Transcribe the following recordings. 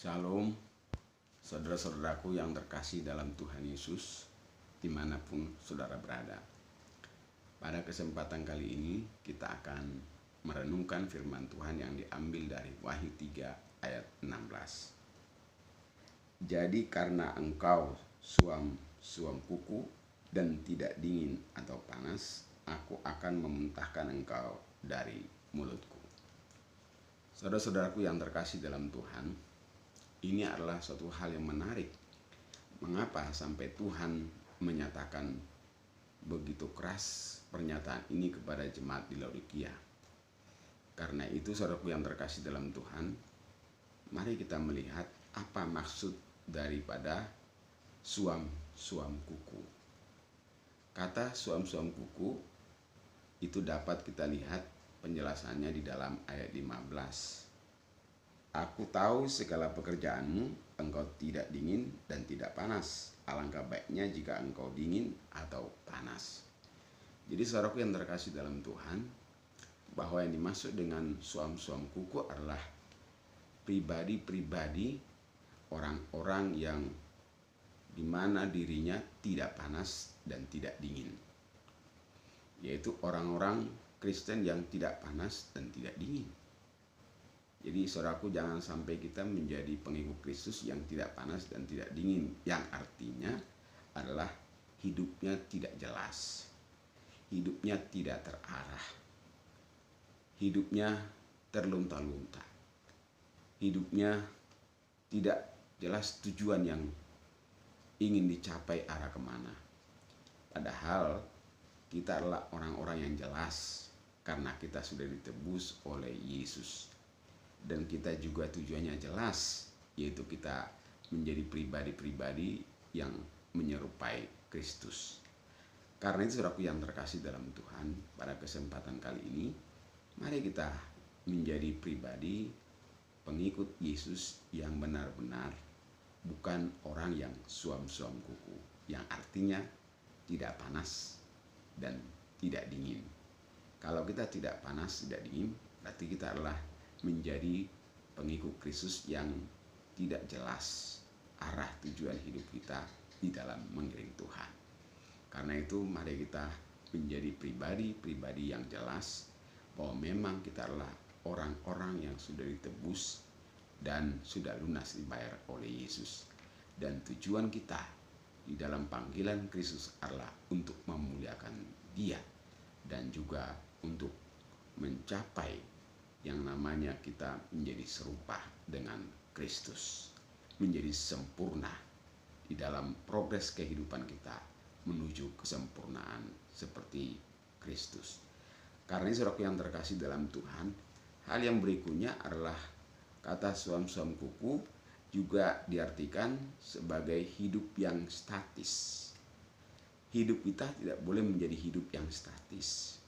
Shalom, saudara-saudaraku yang terkasih dalam Tuhan Yesus, dimanapun saudara berada. Pada kesempatan kali ini kita akan merenungkan firman Tuhan yang diambil dari Wahyu 3 ayat 16. Jadi karena engkau suam kuku dan tidak dingin atau panas, aku akan memuntahkan engkau dari mulutku. Saudara-saudaraku yang terkasih dalam Tuhan, ini adalah suatu hal yang menarik. Mengapa sampai Tuhan menyatakan begitu keras pernyataan ini kepada jemaat di Laodikia? Karena itu, saudaraku yang terkasih dalam Tuhan, mari kita melihat apa maksud daripada suam kuku. Kata suam kuku itu dapat kita lihat penjelasannya di dalam ayat 15. Aku tahu segala pekerjaanmu, engkau tidak dingin dan tidak panas. Alangkah baiknya jika engkau dingin atau panas. Jadi saudaraku yang terkasih dalam Tuhan, bahwa yang dimaksud dengan suam kuku adalah pribadi-pribadi orang-orang yang dimana dirinya tidak panas dan tidak dingin. Yaitu orang-orang Kristen yang tidak panas dan tidak dingin. Jadi saudaraku, jangan sampai kita menjadi pengikut Kristus yang tidak panas dan tidak dingin, yang artinya adalah hidupnya tidak jelas, hidupnya tidak terarah, hidupnya terlunta-lunta, hidupnya tidak jelas tujuan yang ingin dicapai arah kemana. Padahal kita adalah orang-orang yang jelas karena kita sudah ditebus oleh Yesus. Dan kita juga tujuannya jelas, yaitu kita menjadi pribadi-pribadi yang menyerupai Kristus. Karena itu saudaraku yang terkasih dalam Tuhan, pada kesempatan kali ini mari kita menjadi pribadi pengikut Yesus yang benar-benar, bukan orang yang suam kuku, yang artinya tidak panas dan tidak dingin. Kalau kita tidak panas, tidak dingin, berarti kita adalah menjadi pengikut Kristus yang tidak jelas arah tujuan hidup kita di dalam mengiring Tuhan. Karena itu mari kita menjadi pribadi-pribadi yang jelas bahwa memang kita adalah orang-orang yang sudah ditebus dan sudah lunas dibayar oleh Yesus. Dan tujuan kita di dalam panggilan Kristus adalah untuk memuliakan Dia dan juga untuk mencapai yang namanya kita menjadi serupa dengan Kristus, menjadi sempurna di dalam progres kehidupan kita menuju kesempurnaan seperti Kristus. Karena itu saudaraku yang terkasih dalam Tuhan, hal yang berikutnya adalah kata suam kuku juga diartikan sebagai hidup yang statis. Hidup kita tidak boleh menjadi hidup yang statis.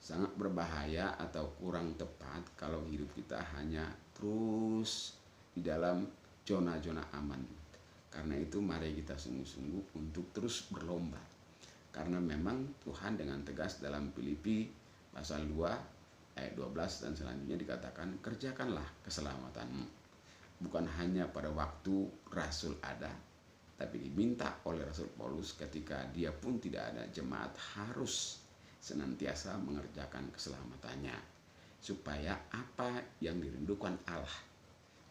Sangat berbahaya atau kurang tepat kalau hidup kita hanya terus di dalam zona-zona aman. Karena itu mari kita sungguh-sungguh untuk terus berlomba. Karena memang Tuhan dengan tegas dalam Filipi pasal 2 ayat 12 dan selanjutnya dikatakan, kerjakanlah keselamatanmu. Bukan hanya pada waktu Rasul ada, tapi diminta oleh Rasul Paulus ketika dia pun tidak ada, jemaat harus senantiasa mengerjakan keselamatannya, supaya apa yang dirindukan Allah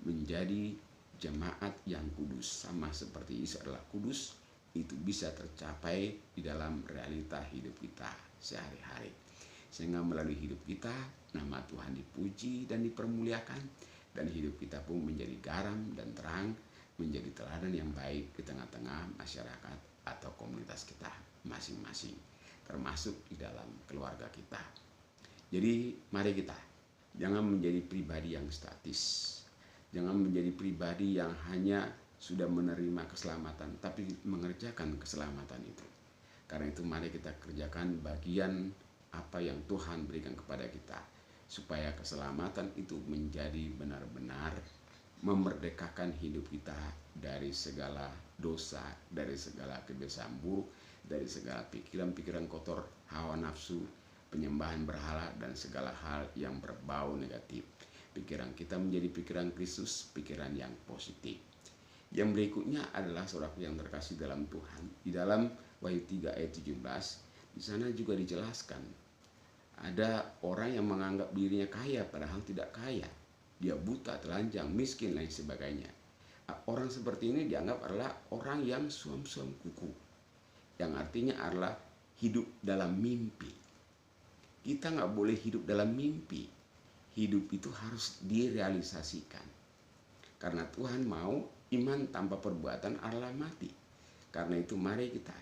menjadi jemaat yang kudus, sama seperti Yesus adalah kudus, itu bisa tercapai di dalam realita hidup kita sehari-hari. Sehingga melalui hidup kita, nama Tuhan dipuji dan dipermuliakan, dan hidup kita pun menjadi garam dan terang, menjadi teladan yang baik di tengah-tengah masyarakat atau komunitas kita masing-masing, termasuk di dalam keluarga kita. Jadi mari kita jangan menjadi pribadi yang statis, jangan menjadi pribadi yang hanya sudah menerima keselamatan tapi mengerjakan keselamatan itu. Karena itu mari kita kerjakan bagian apa yang Tuhan berikan kepada kita, supaya keselamatan itu menjadi benar-benar memerdekakan hidup kita dari segala dosa, dari segala kebiasaan buruk, dari segala pikiran-pikiran kotor, hawa nafsu, penyembahan berhala, dan segala hal yang berbau negatif. Pikiran kita menjadi pikiran Kristus, pikiran yang positif. Yang berikutnya adalah saudaraku yang terkasih dalam Tuhan. Di dalam Wahyu 3 ayat 17, di sana juga dijelaskan ada orang yang menganggap dirinya kaya padahal tidak kaya. Dia buta, telanjang, miskin, lain sebagainya. Orang seperti ini dianggap adalah orang yang suam-suam kuku, yang artinya adalah hidup dalam mimpi. Kita nggak boleh hidup dalam mimpi. Hidup itu harus direalisasikan. Karena Tuhan mau iman tanpa perbuatan adalah mati. Karena itu mari kita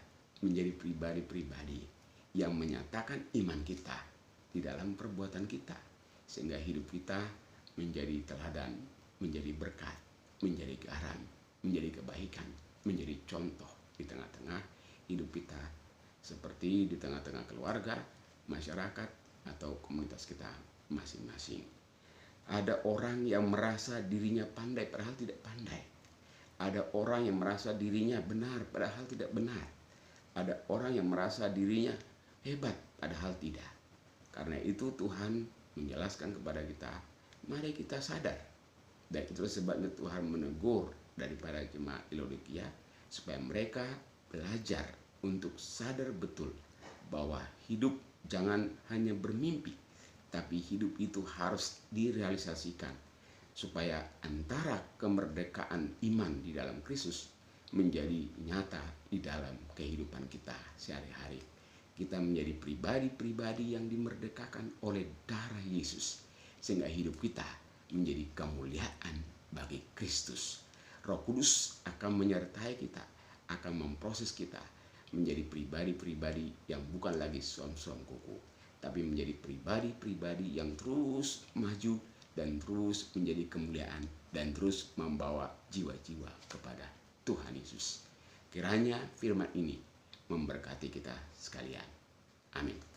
menjadi pribadi-pribadi yang menyatakan iman kita di dalam perbuatan kita. Sehingga hidup kita menjadi teladan, menjadi berkat, menjadi garam, menjadi kebaikan, menjadi contoh di tengah-tengah hidup kita. Seperti di tengah-tengah keluarga, masyarakat, atau komunitas kita masing-masing. Ada orang yang merasa dirinya pandai padahal tidak pandai. Ada orang yang merasa dirinya benar padahal tidak benar. Ada orang yang merasa dirinya hebat padahal tidak. Karena itu Tuhan menjelaskan kepada kita, mari kita sadar. Dan itu sebabnya Tuhan menegur daripada jemaat di Laodikia supaya mereka belajar untuk sadar betul bahwa hidup jangan hanya bermimpi, tapi hidup itu harus direalisasikan supaya antara kemerdekaan iman di dalam Kristus menjadi nyata di dalam kehidupan kita sehari-hari. Kita menjadi pribadi-pribadi yang dimerdekakan oleh darah Yesus, sehingga hidup kita menjadi kemuliaan bagi Kristus. Roh Kudus akan menyertai kita, akan memproses kita menjadi pribadi-pribadi yang bukan lagi suam-suam kuku, tapi menjadi pribadi-pribadi yang terus maju dan terus menjadi kemuliaan dan terus membawa jiwa-jiwa kepada Tuhan Yesus. Kiranya firman ini memberkati kita sekalian. Amin.